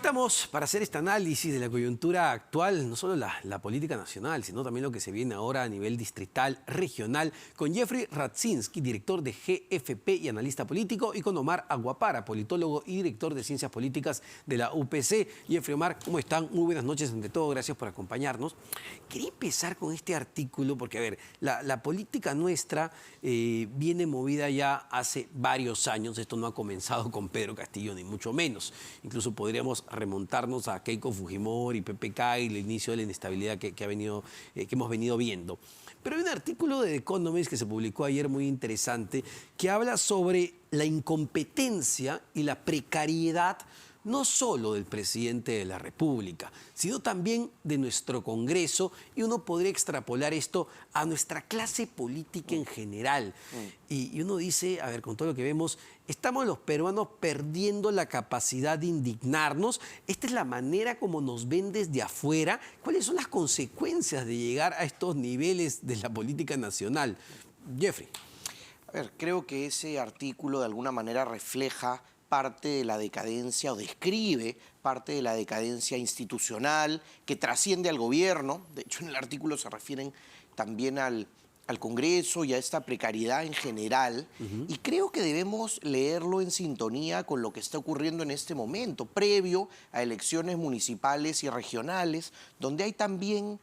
estamos para hacer este análisis de la coyuntura actual, no solo la política nacional, sino también lo que se viene ahora a nivel distrital, regional, con Jeffrey Radzinski, director de GFP y analista político, y con Omar Aguapara, politólogo y director de Ciencias Políticas de la UPC. Jeffrey, Omar, ¿cómo están? Muy buenas noches, ante todo, gracias por acompañarnos. Quería empezar con este artículo, porque, a ver, la política nuestra viene movida ya hace varios años. Esto no ha comenzado con Pedro Castillo, ni mucho menos. Incluso podríamos remontarnos a Keiko Fujimori, PPK y el inicio de la inestabilidad que hemos venido viendo. Pero hay un artículo de The Economist que se publicó ayer muy interesante que habla sobre la incompetencia y la precariedad no solo del presidente de la República, sino también de nuestro Congreso, y uno podría extrapolar esto a nuestra clase política en general. Y uno dice, a ver, con todo lo que vemos, estamos los peruanos perdiendo la capacidad de indignarnos. Esta es la manera como nos ven desde afuera. ¿Cuáles son las consecuencias de llegar a estos niveles de la política nacional? Jeffrey. A ver, creo que ese artículo de alguna manera refleja parte de la decadencia o describe parte de la decadencia institucional que trasciende al gobierno. De hecho, en el artículo se refieren también al Congreso y a esta precariedad en general. Y creo que debemos leerlo en sintonía con lo que está ocurriendo en este momento, previo a elecciones municipales y regionales, donde hay también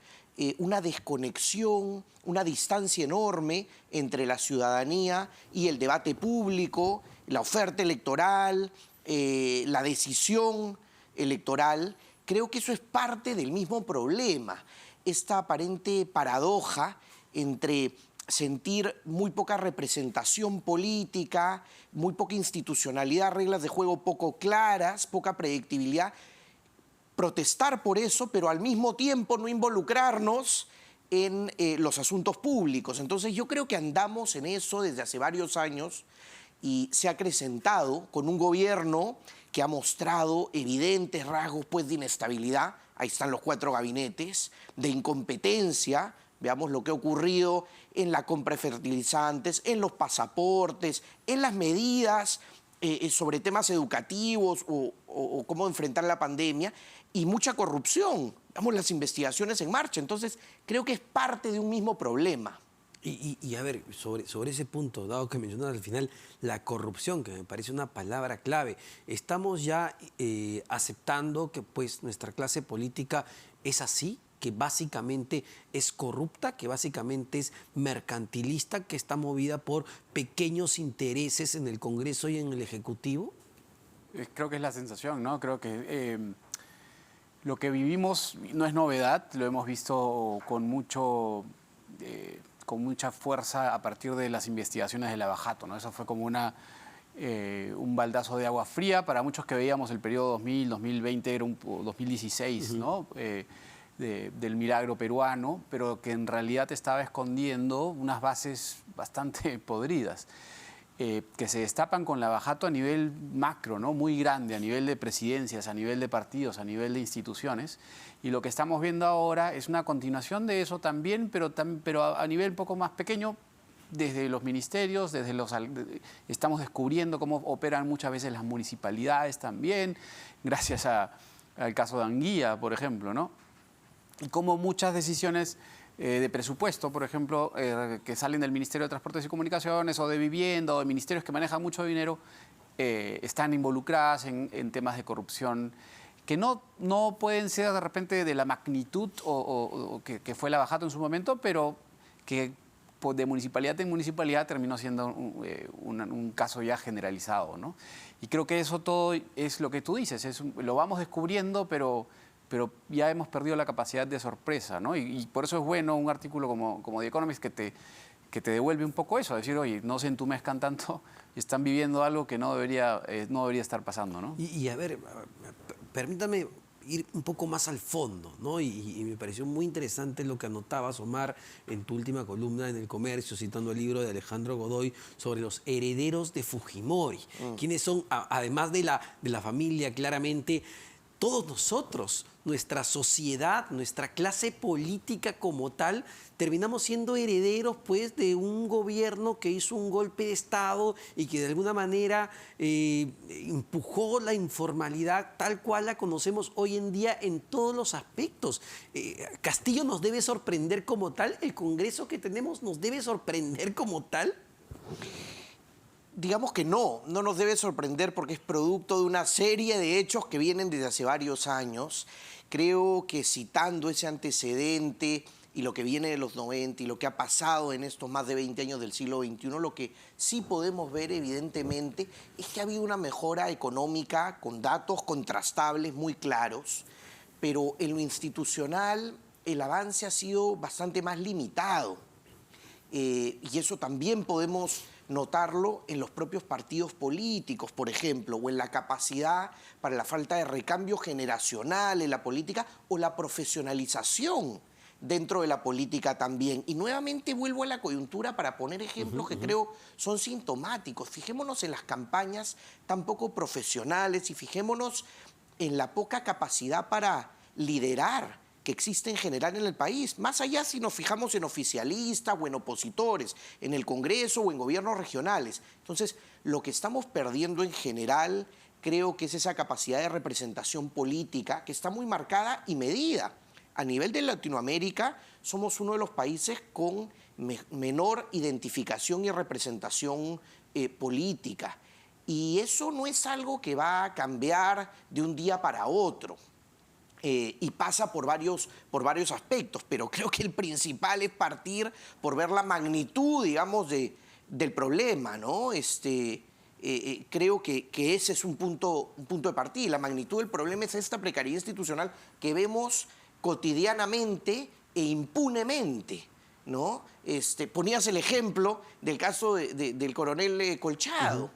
una desconexión, una distancia enorme entre la ciudadanía y el debate público, la oferta electoral, la decisión electoral. Creo que eso es parte del mismo problema, esta aparente paradoja entre sentir muy poca representación política, muy poca institucionalidad, reglas de juego poco claras, poca predictibilidad, protestar por eso, pero al mismo tiempo no involucrarnos en los asuntos públicos. Entonces yo creo que andamos en eso desde hace varios años y se ha acrecentado con un gobierno que ha mostrado evidentes rasgos pues, de inestabilidad. Ahí están los 4 gabinetes, de incompetencia. Veamos lo que ha ocurrido en la compra de fertilizantes, en los pasaportes, en las medidas sobre temas educativos o cómo enfrentar la pandemia, y mucha corrupción. Veamos las investigaciones en marcha. Entonces, creo que es parte de un mismo problema. Y a ver, sobre ese punto, dado que mencionas al final la corrupción, que me parece una palabra clave, ¿estamos ya aceptando que pues, nuestra clase política es así? Que básicamente es corrupta, que básicamente es mercantilista, que está movida por pequeños intereses en el Congreso y en el Ejecutivo? Creo que es la sensación, ¿no? Creo que lo que vivimos no es novedad, lo hemos visto con mucha fuerza a partir de las investigaciones de Lava Jato, ¿no? Eso fue como un baldazo de agua fría para muchos que veíamos el periodo 2000, 2020, era 2016, ¿no? Del milagro peruano, pero que en realidad estaba escondiendo unas bases bastante podridas, que se destapan con Lava Jato a nivel macro, ¿no? Muy grande, a nivel de presidencias, a nivel de partidos, a nivel de instituciones. Y lo que estamos viendo ahora es una continuación de eso también, pero a nivel un poco más pequeño, desde los ministerios, estamos descubriendo cómo operan muchas veces las municipalidades también, gracias al caso de Anguía, por ejemplo, ¿no? Y como muchas decisiones de presupuesto, por ejemplo, que salen del Ministerio de Transportes y Comunicaciones o de Vivienda o de ministerios que manejan mucho dinero, están involucradas en temas de corrupción que no pueden ser de repente de la magnitud que fue Lava Jato en su momento, pero que de municipalidad en municipalidad terminó siendo un caso ya generalizado, ¿no? Y creo que eso todo es lo que tú dices, lo vamos descubriendo, pero ya hemos perdido la capacidad de sorpresa, ¿no? Y por eso es bueno un artículo como The Economist que te devuelve un poco eso, decir, oye, no se entumezcan tanto, están viviendo algo que no debería estar pasando, ¿no? Y a ver, permítame ir un poco más al fondo, ¿no? Y me pareció muy interesante lo que anotabas, Omar, en tu última columna en El Comercio, citando el libro de Alejandro Godoy sobre los herederos de Fujimori, quienes son, además de la familia, claramente todos nosotros, nuestra sociedad, nuestra clase política como tal, terminamos siendo herederos pues de un gobierno que hizo un golpe de Estado y que de alguna manera empujó la informalidad tal cual la conocemos hoy en día en todos los aspectos. Castillo nos debe sorprender como tal, el Congreso que tenemos nos debe sorprender como tal. Digamos que no nos debe sorprender porque es producto de una serie de hechos que vienen desde hace varios años. Creo que citando ese antecedente y lo que viene de los 90 y lo que ha pasado en estos más de 20 años del siglo XXI, lo que sí podemos ver evidentemente es que ha habido una mejora económica con datos contrastables muy claros, pero en lo institucional el avance ha sido bastante más limitado. Y eso también podemos notarlo en los propios partidos políticos, por ejemplo, o en la capacidad para la falta de recambio generacional en la política o la profesionalización dentro de la política también. Y nuevamente vuelvo a la coyuntura para poner ejemplos que creo son sintomáticos. Fijémonos en las campañas tan poco profesionales y fijémonos en la poca capacidad para liderar que existe en general en el país, más allá si nos fijamos en oficialistas o en opositores, en el Congreso o en gobiernos regionales. Entonces, lo que estamos perdiendo en general creo que es esa capacidad de representación política que está muy marcada y medida. A nivel de Latinoamérica, somos uno de los países con menor identificación y representación política. Y eso no es algo que va a cambiar de un día para otro. Y pasa por varios aspectos, pero creo que el principal es partir por ver la magnitud, digamos, del problema, ¿no? Creo que ese es un punto de partida. La magnitud del problema es esta precariedad institucional que vemos cotidianamente e impunemente, ¿no? Ponías el ejemplo del caso del coronel Colchado.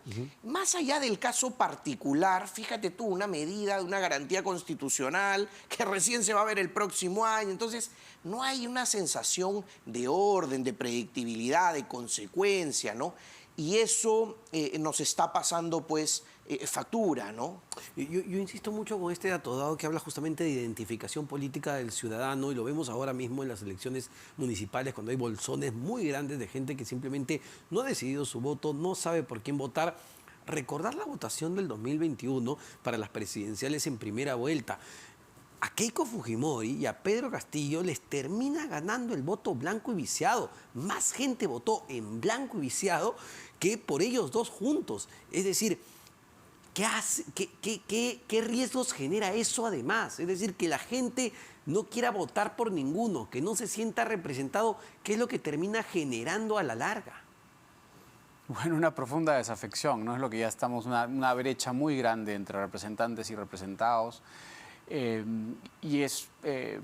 Más allá del caso particular, fíjate tú, una medida de una garantía constitucional que recién se va a ver el próximo año. Entonces, no hay una sensación de orden, de predictibilidad, de consecuencia, ¿no? Y eso nos está pasando, pues, factura, ¿no? Yo insisto mucho con este dato dado que habla justamente de identificación política del ciudadano y lo vemos ahora mismo en las elecciones municipales cuando hay bolsones muy grandes de gente que simplemente no ha decidido su voto, no sabe por quién votar. Recordar la votación del 2021 para las presidenciales en primera vuelta. A Keiko Fujimori y a Pedro Castillo les termina ganando el voto blanco y viciado. Más gente votó en blanco y viciado que por ellos dos juntos. Es decir, ¿qué riesgos genera eso además? Es decir, que la gente no quiera votar por ninguno, que no se sienta representado, ¿qué es lo que termina generando a la larga? Bueno, una profunda desafección, ¿no? Es lo que ya estamos, una brecha muy grande entre representantes y representados. Y es,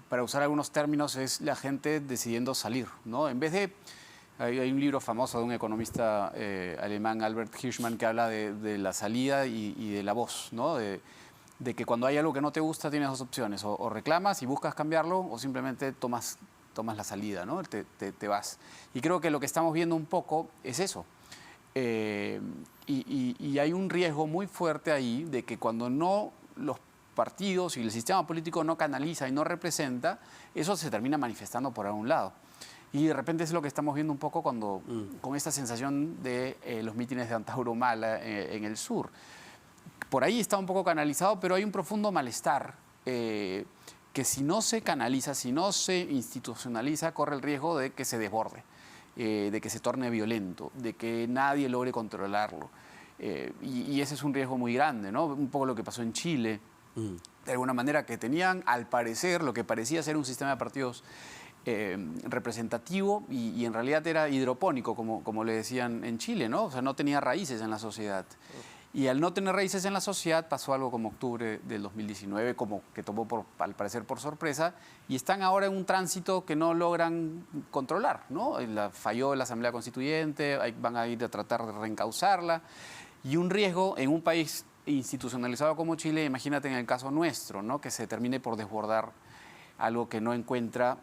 para usar algunos términos, es la gente decidiendo salir, ¿no? En vez de... Hay un libro famoso de un economista alemán, Albert Hirschman, que habla de la salida y de la voz, ¿no? De que cuando hay algo que no te gusta tienes dos opciones, o reclamas y buscas cambiarlo, o simplemente tomas la salida, ¿no? Te vas. Y creo que lo que estamos viendo un poco es eso. Y hay un riesgo muy fuerte ahí de que cuando no los partidos y el sistema político no canaliza y no representa, eso se termina manifestando por algún lado. Y de repente es lo que estamos viendo un poco cuando, con esta sensación de los mítines de Antauro Humala en el sur. Por ahí está un poco canalizado, pero hay un profundo malestar que si no se canaliza, si no se institucionaliza, corre el riesgo de que se desborde, de que se torne violento, de que nadie logre controlarlo. Y ese es un riesgo muy grande, ¿no? Un poco lo que pasó en Chile, de alguna manera, que tenían, al parecer, lo que parecía ser un sistema de partidos representativo y en realidad era hidropónico, como le decían en Chile, ¿no? O sea, no tenía raíces en la sociedad. Y al no tener raíces en la sociedad pasó algo como octubre del 2019, como que tomó al parecer por sorpresa, y están ahora en un tránsito que no logran controlar, ¿no? Falló la Asamblea Constituyente, van a ir a tratar de reencauzarla, y un riesgo en un país institucionalizado como Chile, imagínate en el caso nuestro, ¿no? Que se termine por desbordar algo que no encuentra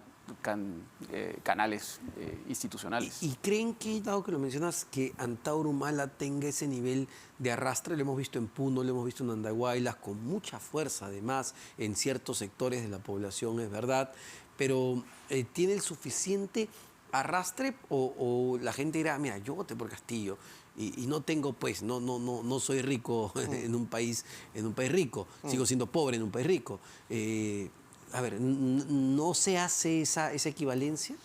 canales institucionales. ¿Y creen que, dado que lo mencionas, que Antauro Humala tenga ese nivel de arrastre? Lo hemos visto en Puno, lo hemos visto en Andahuaylas, con mucha fuerza además en ciertos sectores de la población, es verdad, pero ¿tiene el suficiente arrastre o la gente dirá, mira, yo voté por Castillo y no tengo, pues, no soy rico en un país rico, sigo siendo pobre en un país rico? A ver, ¿no se hace esa equivalencia?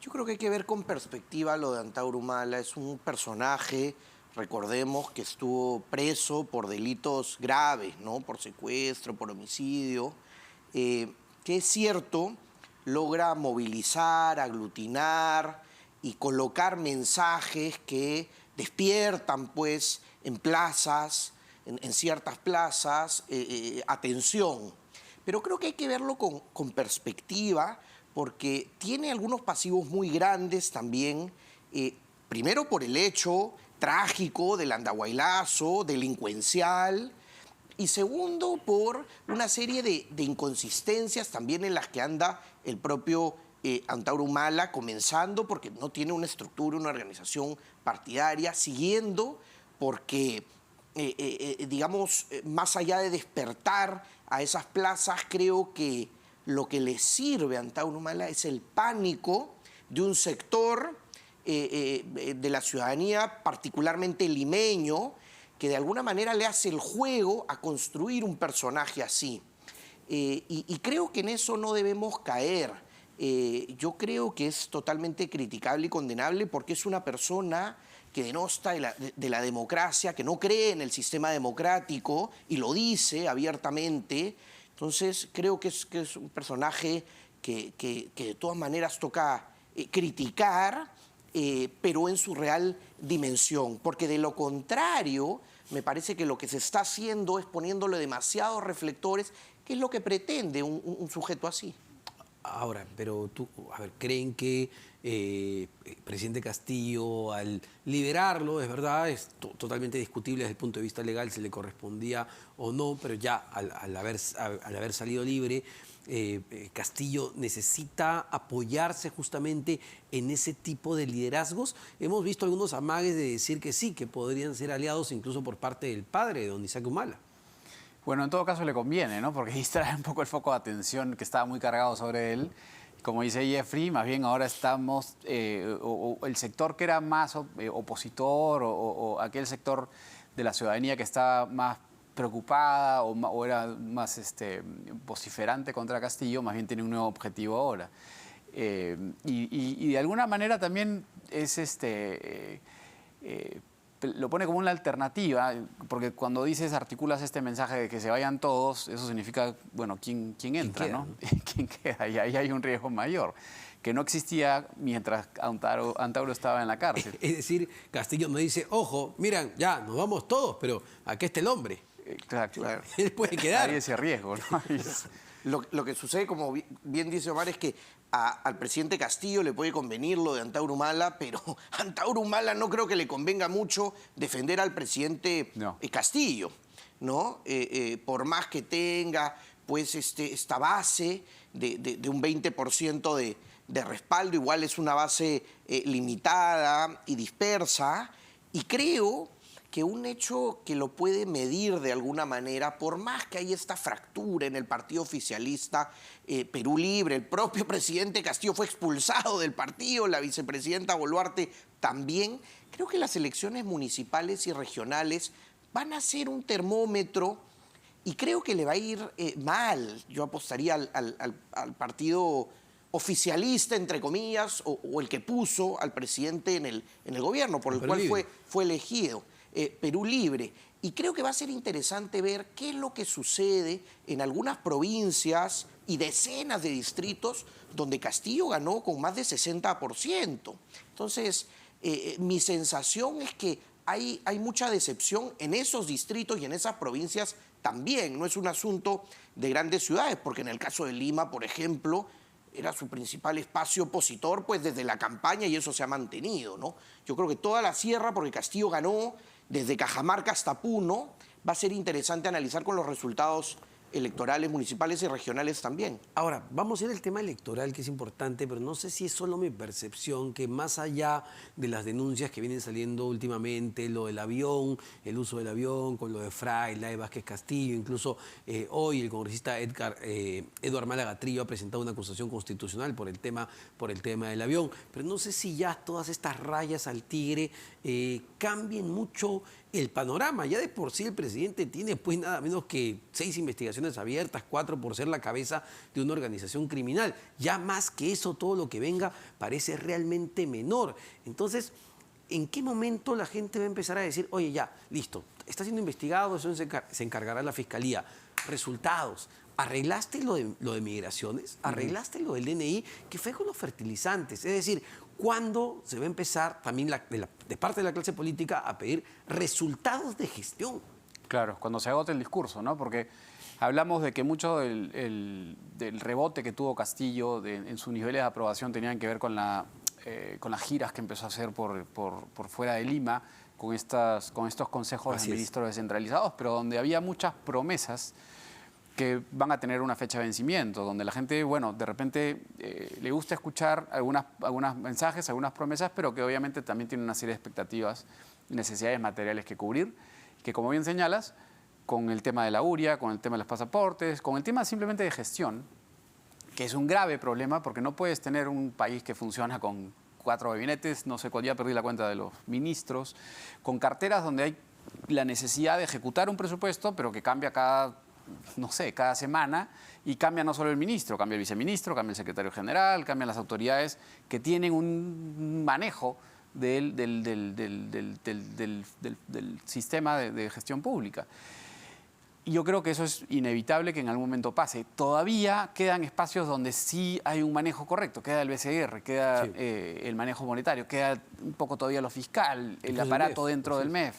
Yo creo que hay que ver con perspectiva lo de Antauro Humala. Es un personaje, recordemos, que estuvo preso por delitos graves, ¿no? Por secuestro, por homicidio, que es cierto, logra movilizar, aglutinar y colocar mensajes que despiertan, pues, en plazas, en ciertas plazas, atención. Pero creo que hay que verlo con perspectiva, porque tiene algunos pasivos muy grandes también, primero por el hecho trágico del andahuaylazo, delincuencial, y segundo por una serie de inconsistencias también en las que anda el propio Antauro Humala, comenzando porque no tiene una estructura, una organización partidaria, siguiendo porque, digamos, más allá de despertar a esas plazas, creo que lo que le sirve a Antauro Humala es el pánico de un sector de la ciudadanía, particularmente limeño, que de alguna manera le hace el juego a construir un personaje así. Y creo que en eso no debemos caer. Yo creo que es totalmente criticable y condenable porque es una persona que denosta de la democracia, que no cree en el sistema democrático y lo dice abiertamente. Entonces creo que es un personaje que de todas maneras toca criticar, pero en su real dimensión, porque de lo contrario me parece que lo que se está haciendo es poniéndole demasiados reflectores, que es lo que pretende un sujeto así. Ahora, pero tú, a ver, ¿creen que el presidente Castillo, al liberarlo, es verdad, es totalmente discutible desde el punto de vista legal si le correspondía o no, pero ya al haber salido libre, Castillo necesita apoyarse justamente en ese tipo de liderazgos? Hemos visto algunos amagues de decir que sí, que podrían ser aliados incluso por parte del padre de don Isaac Humala. Bueno, en todo caso le conviene, ¿no? Porque distrae un poco el foco de atención que estaba muy cargado sobre él. Como dice Jeffrey, más bien ahora estamos, el sector que era más opositor o aquel sector de la ciudadanía que estaba más preocupada o era más vociferante contra Castillo, más bien tiene un nuevo objetivo ahora. Y de alguna manera también es lo pone como una alternativa, porque cuando articulas este mensaje de que se vayan todos, eso significa, bueno, ¿quién entra, ¿no? ¿Quién queda? Y ahí hay un riesgo mayor, que no existía mientras Antauro estaba en la cárcel. Es decir, Castillo nos dice, ojo, miran, ya, nos vamos todos, pero aquí está el hombre. Claro. Él puede quedar. Hay ese riesgo, ¿no? Lo que sucede, como bien dice Omar, es que al presidente Castillo le puede convenir lo de Antauro Humala, pero a Antauro Humala no creo que le convenga mucho defender al presidente Castillo, ¿no? Por más que tenga pues esta base de un 20% de respaldo, igual es una base limitada y dispersa, y creo que un hecho que lo puede medir de alguna manera, por más que hay esta fractura en el partido oficialista Perú Libre, el propio presidente Castillo fue expulsado del partido, la vicepresidenta Boluarte también, creo que las elecciones municipales y regionales van a ser un termómetro y creo que le va a ir mal. Yo apostaría al partido oficialista, entre comillas, o el que puso al presidente en el gobierno, por el cual fue elegido. Perú Libre. Y creo que va a ser interesante ver qué es lo que sucede en algunas provincias y decenas de distritos donde Castillo ganó con más de 60%. Entonces, mi sensación es que hay mucha decepción en esos distritos y en esas provincias también. No es un asunto de grandes ciudades, porque en el caso de Lima, por ejemplo, era su principal espacio opositor pues desde la campaña y eso se ha mantenido, ¿no? Yo creo que toda la sierra, porque Castillo ganó desde Cajamarca hasta Puno, va a ser interesante analizar con los resultados electorales, municipales y regionales también. Ahora, vamos a ir al tema electoral, que es importante, pero no sé si es solo mi percepción, que más allá de las denuncias que vienen saliendo últimamente, lo del avión, el uso del avión, con lo de Fray, Lai Vázquez Castillo, incluso hoy el congresista Eduardo Málaga Trillo ha presentado una acusación constitucional por el tema del avión, pero no sé si ya todas estas rayas al tigre cambien mucho el panorama. Ya de por sí el presidente tiene pues nada menos que 6 investigaciones abiertas, 4 por ser la cabeza de una organización criminal. Ya más que eso, todo lo que venga parece realmente menor. Entonces, ¿en qué momento la gente va a empezar a decir, oye, ya, listo, está siendo investigado, eso se encargará la fiscalía? Resultados. ¿Arreglaste lo de migraciones? ¿Arreglaste lo del DNI? ¿Qué fue con los fertilizantes? Es decir, ¿cuándo se va a empezar también de parte de la clase política a pedir resultados de gestión? Claro, cuando se agote el discurso, ¿no? Porque hablamos de que mucho del rebote que tuvo Castillo en sus niveles de aprobación tenían que ver con las giras que empezó a hacer por fuera de Lima, con estos consejos de ministros descentralizados, pero donde había muchas promesas que van a tener una fecha de vencimiento, donde la gente, bueno, de repente le gusta escuchar algunos mensajes, algunas promesas, pero que obviamente también tiene una serie de expectativas y necesidades materiales que cubrir, que como bien señalas, con el tema de la URIA, con el tema de los pasaportes, con el tema simplemente de gestión, que es un grave problema porque no puedes tener un país que funciona con 4 gabinetes, no sé cuál, ya perdí la cuenta de los ministros, con carteras donde hay la necesidad de ejecutar un presupuesto, pero que cambia cada semana, y cambia no solo el ministro, cambia el viceministro, cambia el secretario general, cambian las autoridades que tienen un manejo del sistema de gestión pública. Y yo creo que eso es inevitable que en algún momento pase. Todavía quedan espacios donde sí hay un manejo correcto. Queda el BCR, queda el manejo monetario, queda un poco todavía lo fiscal, el aparato dentro del MEF.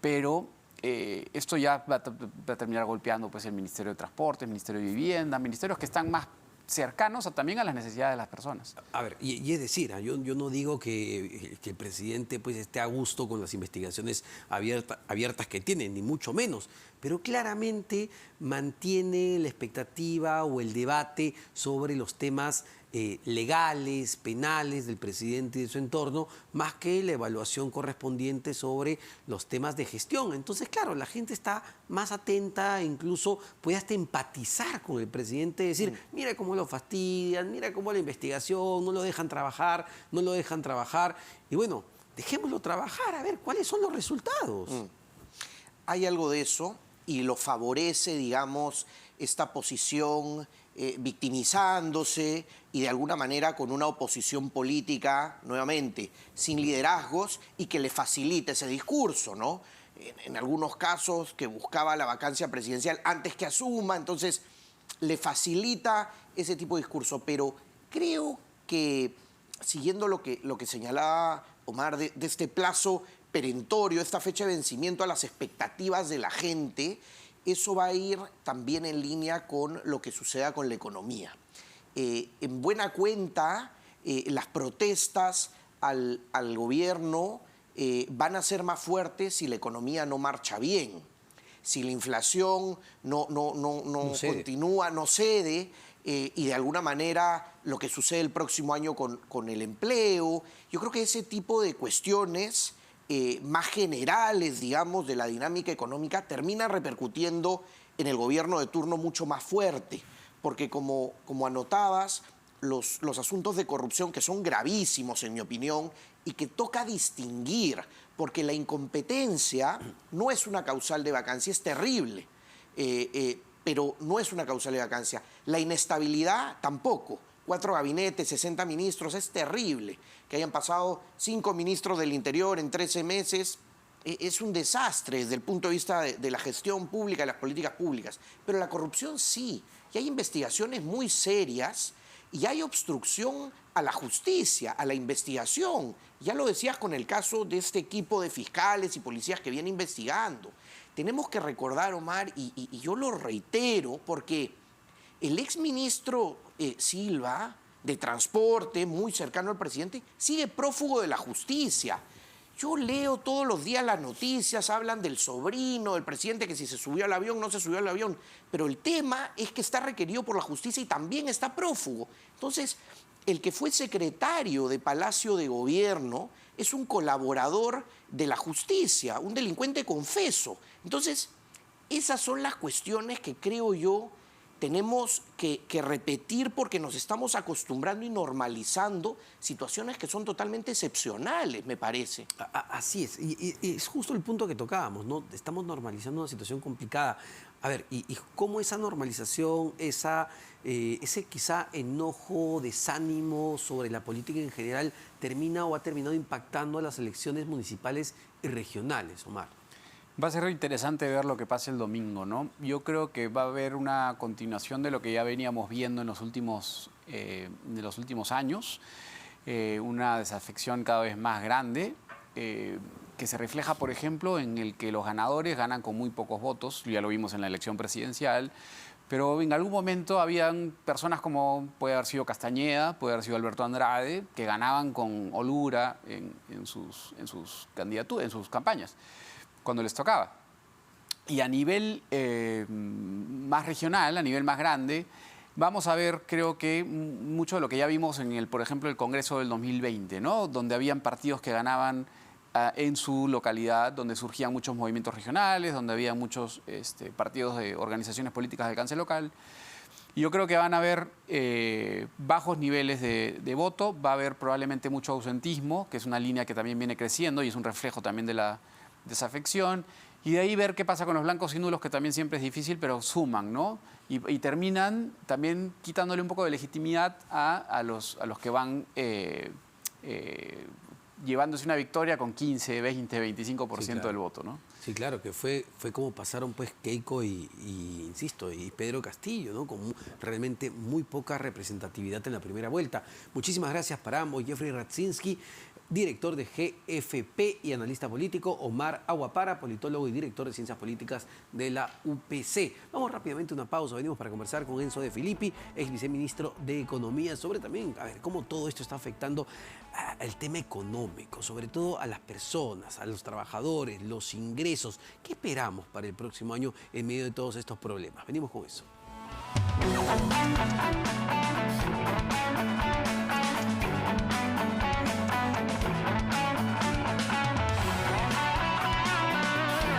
Pero esto ya va a terminar golpeando pues, el Ministerio de Transporte, el Ministerio de Vivienda, ministerios que están más cercanos también a las necesidades de las personas. A ver, y es decir, yo no digo que el presidente pues, esté a gusto con las investigaciones abiertas que tiene, ni mucho menos, pero claramente mantiene la expectativa o el debate sobre los temas legales, penales del presidente y de su entorno, más que la evaluación correspondiente sobre los temas de gestión. Entonces, claro, la gente está más atenta, incluso puede hasta empatizar con el presidente, decir, mira cómo lo fastidian, mira cómo la investigación, no lo dejan trabajar. Y bueno, dejémoslo trabajar, a ver cuáles son los resultados. Hay algo de eso y lo favorece, digamos, esta posición victimizándose y de alguna manera con una oposición política, nuevamente, sin liderazgos y que le facilite ese discurso, ¿no? En algunos casos que buscaba la vacancia presidencial antes que asuma, entonces le facilita ese tipo de discurso. Pero creo que, siguiendo lo que señalaba Omar, de este plazo perentorio, esta fecha de vencimiento a las expectativas de la gente, eso va a ir también en línea con lo que suceda con la economía. En buena cuenta, las protestas al gobierno van a ser más fuertes si la economía no marcha bien, si la inflación no continúa, no cede, y de alguna manera lo que sucede el próximo año con el empleo. Yo creo que ese tipo de cuestiones más generales, digamos, de la dinámica económica, termina repercutiendo en el gobierno de turno mucho más fuerte, porque como anotabas, los asuntos de corrupción que son gravísimos, en mi opinión, y que toca distinguir, porque la incompetencia no es una causal de vacancia, es terrible, pero no es una causal de vacancia. La inestabilidad tampoco. 4 gabinetes, 60 ministros, es terrible. Que hayan pasado 5 ministros del Interior en 13 meses, es un desastre desde el punto de vista de la gestión pública, de las políticas públicas. Pero la corrupción sí, y hay investigaciones muy serias, y hay obstrucción a la justicia, a la investigación. Ya lo decías con el caso de este equipo de fiscales y policías que viene investigando. Tenemos que recordar, Omar, y yo lo reitero, porque el exministro Silva, de Transporte, muy cercano al presidente, sigue prófugo de la justicia. Yo leo todos los días las noticias, hablan del sobrino, del presidente, que si se subió al avión, no se subió al avión. Pero el tema es que está requerido por la justicia y también está prófugo. Entonces, el que fue secretario de Palacio de Gobierno es un colaborador de la justicia, un delincuente confeso. Entonces, esas son las cuestiones que creo yo tenemos que repetir porque nos estamos acostumbrando y normalizando situaciones que son totalmente excepcionales, me parece. Así es, y es justo el punto que tocábamos, ¿no? Estamos normalizando una situación complicada. A ver, y cómo esa normalización, ese quizá enojo, desánimo sobre la política en general termina o ha terminado impactando a las elecciones municipales y regionales, Omar. Va a ser interesante ver lo que pase el domingo, ¿no? Yo creo que va a haber una continuación de lo que ya veníamos viendo en los últimos años, una desafección cada vez más grande, que se refleja, por ejemplo, en el que los ganadores ganan con muy pocos votos, ya lo vimos en la elección presidencial, pero en algún momento habían personas como puede haber sido Castañeda, puede haber sido Alberto Andrade, que ganaban con holgura en sus candidaturas, en sus campañas, cuando les tocaba. Y a nivel más regional, a nivel más grande, vamos a ver, creo que, mucho de lo que ya vimos en por ejemplo, el Congreso del 2020, ¿no? Donde habían partidos que ganaban en su localidad, donde surgían muchos movimientos regionales, donde había muchos partidos de organizaciones políticas de alcance local. Y yo creo que van a haber bajos niveles de voto, va a haber probablemente mucho ausentismo, que es una línea que también viene creciendo y es un reflejo también de la desafección, y de ahí ver qué pasa con los blancos y nulos, que también siempre es difícil, pero suman, ¿no? Y terminan también quitándole un poco de legitimidad a los que van llevándose una victoria con 15, 20, 25% Sí, claro. del voto, ¿no? Sí, claro, que fue como pasaron pues Keiko insisto, y Pedro Castillo, ¿no? Con realmente muy poca representatividad en la primera vuelta. Muchísimas gracias para ambos. Jeffrey Radzinski, director de GFP y analista político; Omar Aguapara, politólogo y director de Ciencias Políticas de la UPC. Vamos rápidamente a una pausa. Venimos para conversar con Enzo De Filippi, ex viceministro de Economía, sobre también, a ver, cómo todo esto está afectando el tema económico, sobre todo a las personas, a los trabajadores, los ingresos. ¿Qué esperamos para el próximo año en medio de todos estos problemas? Venimos con eso.